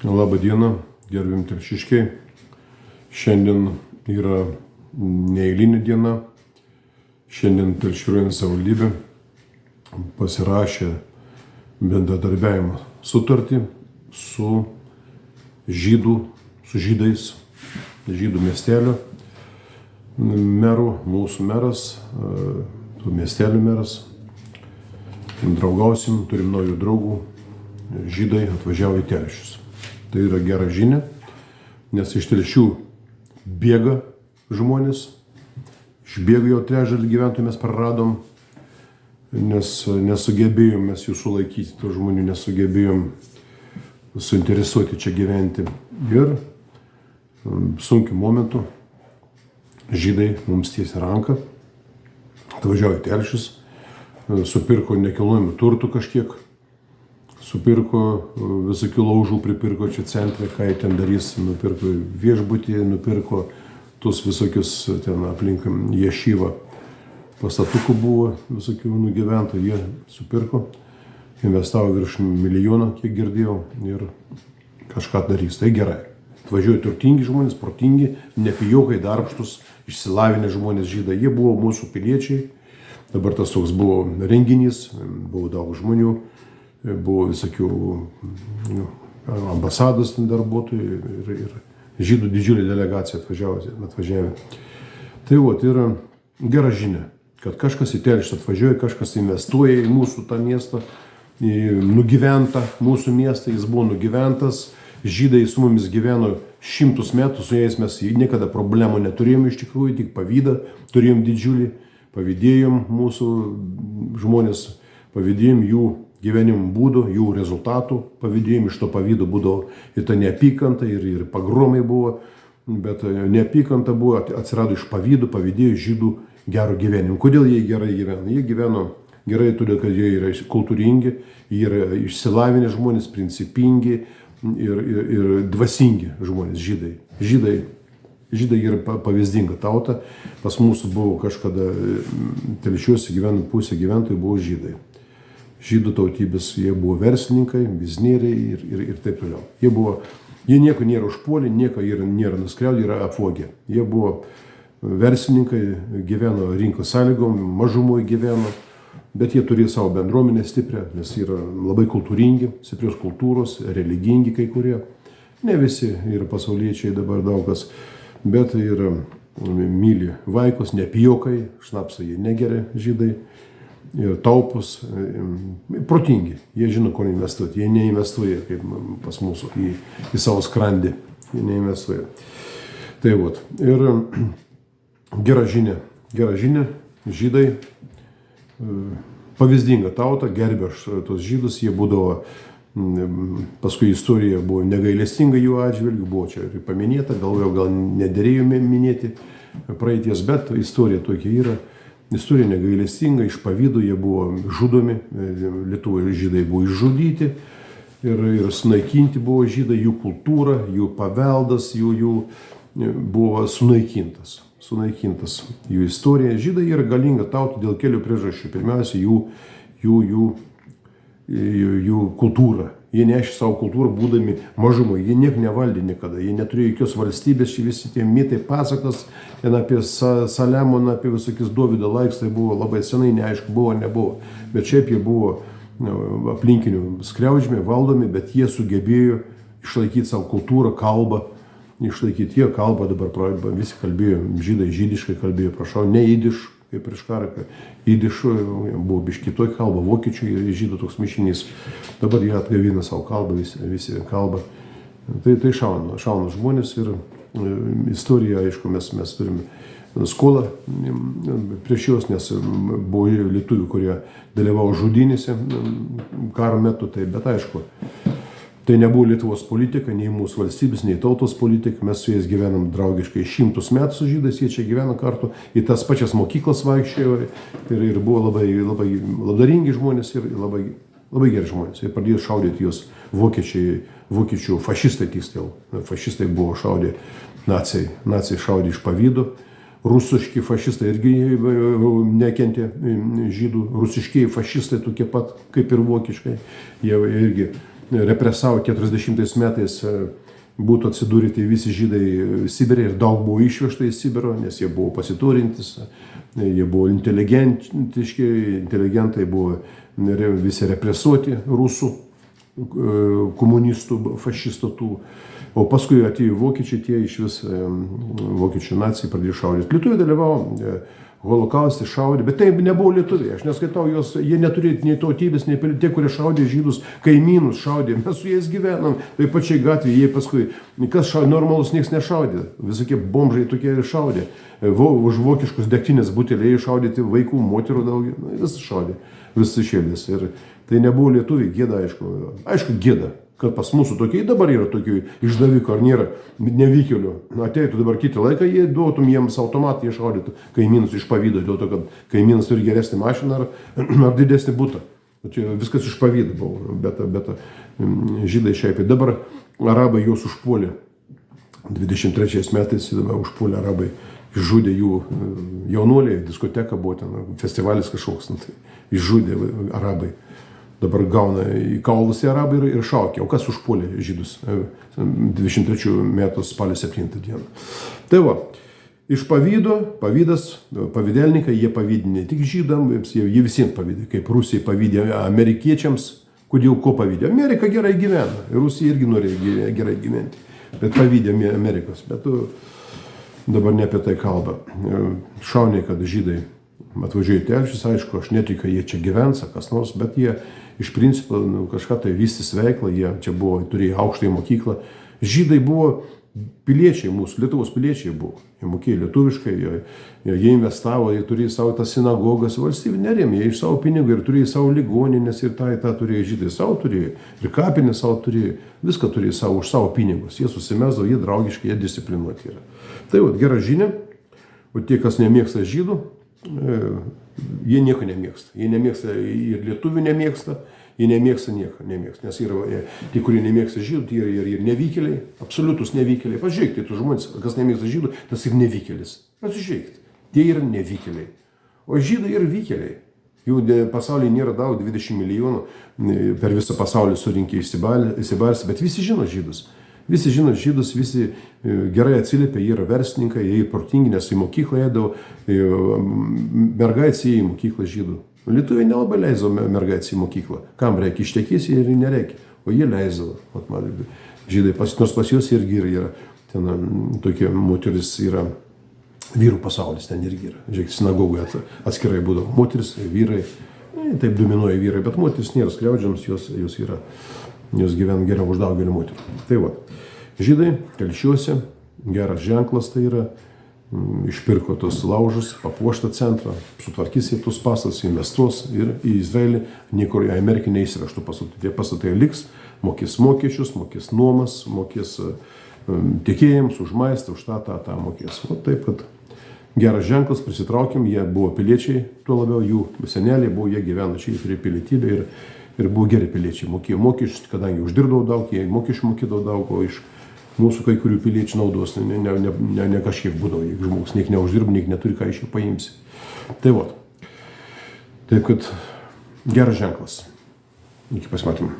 Labą dieną, gerbim telšiškiai. Šiandien yra neeilinė diena. Šiandien Telšių rajono savivaldybė pasirašė bendradarbiavimo sutartį su žydais, žydų miestelio meru, mūsų meras, tų miestelių meras. Draugausim, turim naujų draugų. Žydai atvažiavo į Telšius. Tai yra gera žinia, nes iš Telšių bėga žmonės. Išbėga jau trečdalį gyventojų mes praradom, nes nesugebėjom mes jų sulaikyti, tų žmonių nesugebėjom suinteresuoti čia gyventi. Ir sunkiu momentu žydai mums tiesia ranką, atvažiavo į Telšius, supirko nekilnojamų turtų kažkiek, supirko visokių laužų, pripirko čia centre, ką jie ten darys, nupirko viešbutį, nupirko tuos visokius ten aplink Ješyvą pastatukų buvo, visokių nugyventų, jie supirko, investavo virš milijono, kiek girdėjau, ir kažką darys. Tai gerai. Atvažiuoja turtingi žmonės, protingi, nepijokai, darbštus, išsilavinę žmonės žydai. Jie buvo mūsų piliečiai. Dabar tas toks buvo renginys, buvo daug žmonių, buvo visokių ambasados darbuotojų ir žydų didžiulė delegacija atvažiavę. Tai yra gera žinia, kad kažkas į Telšius atvažiuoja, kažkas investuoja į mūsų tą miestą, į nugyventą mūsų miestą, jis buvo nugyventas, žydai su mumis gyveno 100 metų, su jais mes niekada problemų neturėjom iš tikrųjų, tik pavydą turėjom didžiulį, pavydėjom mūsų žmonės, pavydėjom jų gyvenimo būdų, jų rezultatų, pavydėjom, iš to pavydo būdavo ir ta neapykanta, ir pagromai buvo, bet neapykanta buvo, atsirado iš pavydo, pavydėjo žydų gero gyvenimo. Kodėl jie gerai gyveno? Jie gyveno gerai todėl, kad jie yra kultūringi, jie yra išsilavinę žmonės, principingi ir dvasingi žmonės, žydai. Žydai yra pavyzdinga tauta. Pas mūsų buvo kažkada Telšiuose gyveno pusė gyventojų buvo žydai. Žydų tautybės, jie buvo verslininkai, biznieriai ir taip toliau. Jie nieko nėra užpuolę, nieko nėra nuskriaudė, yra apvogę. Jie buvo verslininkai, gyveno rinkos sąlygom, mažumoje gyveno, bet jie turėjo savo bendruomenę stiprią, nes yra labai kultūringi, stiprios kultūros, religingi kai kurie. Ne visi yra pasauliečiai dabar daugas, bet ir myli vaikus, nepijokai, šnapsą jie negeria žydai. Ir taupus, protingi, jie žino, kur investuoti, jie neinvestuoja kaip pas mūsų į savo skrandį, jie neinvestuoja. Tai ir gera žinia, žydai, pavyzdinga tauta, gerbė tos žydus, jie būdavo, paskui istorija buvo negailestinga jų atžvilgių, buvo čia ir paminėta, gal nederėjo minėti praeities, bet istorija tokia yra. Istorija negailestinga, iš pavydo jie buvo žudomi, Lietuvoje žydai buvo išžudyti ir sunaikinti buvo žydai, jų kultūra, jų paveldas, jų buvo sunaikintas jų istorija. Žydai yra galinga tauta dėl kelių priežasčių. Pirmiausia, jų kultūra. Jie nešė savo kultūrą būdami mažumoje, jie nieko nevaldė niekada, jie neturėjo jokios valstybės, čia visi tie mitai pasakas, ten apie Saliamoną, apie visokius Dovydo laikus, tai buvo labai senai, neaišku, buvo, nebuvo, bet šiaip jie buvo aplinkinių skriaudžiami, valdomi, bet jie sugebėjo išlaikyti savo kultūrą, kalbą, išlaikyti jie kalbą, dabar visi kalbėjo, žydai žydiškai kalbėjo, prašau, ne jidiš, kaip prieš karą, jidišu buvo biški kitoj kalba, vokiečių ir žydų toks mišinys. Dabar jie atgavina savo kalbą, visi kalbą. Tai šauna žmonės ir istorija, aišku, mes turime skolą prieš juos, nes buvo lietuvių, kurie dalyvavo žudynėse karo metu, bet aišku, tai nebuvo Lietuvos politika, nei mūsų valstybės, nei tautos politika. Mes su jais gyvenam draugiškai 100 metų su žydais, jie čia gyvena kartu, į tas pačias mokyklas vaikščiojo ir buvo labai labdaringi žmonės ir labai geri žmonės. Jie pradėjo šaudyti juos vokiečių fašistai tiksliau. Fašistai buvo šaudė, naciai šaudė iš pavydo. Rusiški fašistai irgi nekentė žydų. Rusiškiai fašistai tokie pat kaip ir vokiškai. Jie irgi represavo 40 metais, būtų atsidūrę tai visi žydai Sibire ir daug buvo išvežta į Sibirą, nes jie buvo pasiturintis, jie buvo inteligentiški, inteligentai buvo visi represuoti rusų, komunistų, fašistų tų. O paskui atėjo vokiečiai, tie iš vis vokiečių nacijai pradėjo šaudyti. Lietuviai dalyvavo holokauste, šaudė, bet tai nebuvo lietuviai. Aš neskaitau jos, jie neturėjo nei tautybės, nei tie, kurie šaudė žydus, kaimynus šaudė. Mes su jais gyvenom, tai pačiai gatvėje, jie paskui, kas šaudė, normalus nieks nešaudė. Visokie bomžai tokie šaudė. Už vokiškus degtinės buteliai šaudyti vaikų, moterų daugiau. Visi šaudė, visi šėlės. Ir tai nebuvo lietuviai, gėda, aišku, gėda. Kad pas mūsų tokiai dabar yra tokių išdavikų, ar nėra nevykėlių. Ateitų dabar kitą laiką, jie duotum jiems automatą, jie šaudytų kaimynus iš pavydo, dėl to, kad kaimynas turi geresnį mašiną ar didesnį butą. Čia viskas iš pavydo buvo, bet žydai šiaip. Dabar arabai juos užpuolė. 23 metais užpuolė arabai, išžudė jų jaunuoliai, diskoteka buvo ten, festivalis kažkoks, tai išžudė arabai. Dabar gauna į kaulus į arabai ir šaukė. O kas užpuolė žydus 23 metų spalio 7 dieną? Tai va, iš pavydo, pavydelnikai, jie pavydė ne tik žydam, jie visiems pavydė, kaip Rusija pavydė amerikiečiams. Kodėl ko pavydė? Amerika gerai gyvena, Rusija irgi norėjo gerai gyventi, bet pavydė Amerikos. Bet dabar ne apie tai kalba. Šauniai, kad žydai atvažiuoja į Telšius, aišku, aš netikiu, jie čia gyvens, kas nors, bet jie iš principo kažką tai vystys veiklą, jie čia buvo, turėjo aukštąją mokyklą. Žydai buvo piliečiai mūsų, Lietuvos piliečiai buvo. Jie mokėjo lietuviškai, jie investavo, jie turėjo savo tas sinagogas, valstybė nerėmė, jie iš savo pinigų ir turėjo savo ligoninės ir tą turėjo žydai savo turėjo, ir kapinę savo turėjo, viską turėjo savo už savo pinigus. Jie susimesdavo, jie draugiški, jie disciplinuoti yra. Tai va, gera žinia, o tie, kas nemėgsta žydų, jie nieko nemėgsta. Jie nemėgsta ir lietuvių nemėgsta, jie nemėgsta nieko, nemėgsta. Nes yra tie, kurie nemėgsta žydų, tai yra ir nevykėliai, absoliutus nevykėliai. Pažiūrėkite, tų žmonės, kas nemėgsta žydų, tas ir nevykėlis. Pasižiūrėkite, tie yra nevykėliai. O žydai yra vykėliai. Jų pasaulyje nėra daug, 20 milijonų per visą pasaulį surinkė įsibarsi, bet visi žino žydus. Visi žino žydus, visi gerai atsiliepia, jie yra verslininkai, jie protingi, nes į mokyklą eidavo, mergaitės į mokyklą žydų. Lietuviai nelabai leisdavo mergaitės į mokyklą. Kam reikia, ištekės ir nereikia, o jie leisdavo. Žydai, nors pas juos irgi yra, ten tokie moteris yra, vyrų pasaulis ten irgi yra. Žiūrėk, sinagogoje atskirai būdavo moteris, vyrai, taip dominuoja vyrai, bet moteris nėra skriaudžiams, jos yra. Jos gyvena geriau už daugelį moterų. Tai va, žydai Telšiuose, geras ženklas tai yra, išpirko tos laužus, papuoštą centrą, sutvarkys į tus pastatus, investuos ir į Izraelį, niekur į Ameriką neįsivežtų pastatų. Tie pastatai liks, mokės mokesčius, mokės nuomas, mokės tiekėjams, už maistą, už tą mokės. O taip, kad geras ženklas, prisitraukėm, jie buvo piliečiai, tuo labiau jų seneliai buvo, jie gyveno čia, jie turėjo pilietybę ir buvo geri piliečiai, mokėjo mokesčius, kadangi uždirbdavo daug, jie mokesčių mokėdavo daug, o iš mūsų kai kurių piliečių naudos ne kažkiek būdavo, jeigu žmogus niek neuždirba, niek neturi, ką iš jų paimsi. Tai va. Taip, kad geras ženklas. Iki pasimatymų.